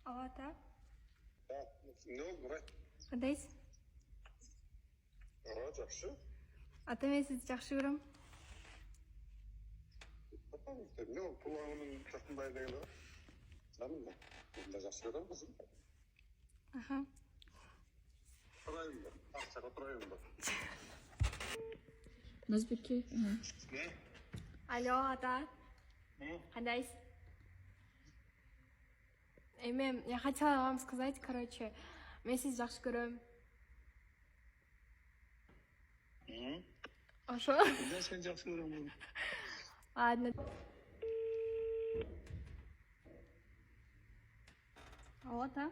Алло, ата. Ne oldu Murat? Қандайсыз? Жақсы. Ата, мен сізді жақсы көрем. Ne oldu? Kulağımın takımdaydı ya. Canım da. Ben de жақсы көрем kızım. Аха. Oturayım da. Akçak oturayım da. Назбекке. Ne? Алло, ата. Қандайсыз? Я хотела вам сказать, короче, мен сізді жақсы көрем. А что? Ben seni жақсы көрем. Ладно. Алло, ата.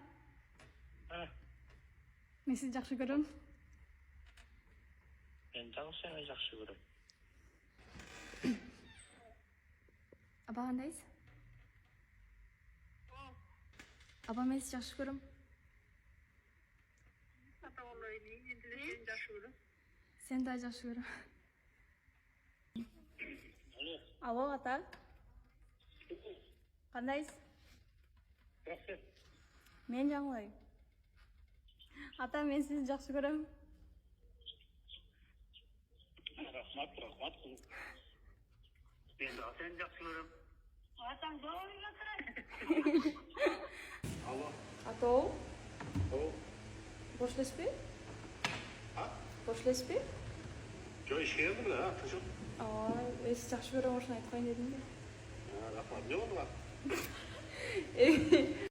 Мен сізді жақсы көрем. Мен дағы сені жақсы көрем. Аба, қандайсыз? Аба, мен сізді жақсы көрем. Сені де жақсы көрем. Алло, ата. Қандайсыз? Мен жаңылай. Ата, мен сізді жақсы көрем. Рахмат қызым. Мен дағы сені жақсы көрем. Атаң доғырыңа тұрады. Алло. Ата, ол? О. Бошлеспи? Ha? Бошлеспи? Жоқ, işe geldim de ha. Kızım. Мен сізді жақсы көрем, осыны айтқайын дедім де. Рахмат. Ne oldu lan?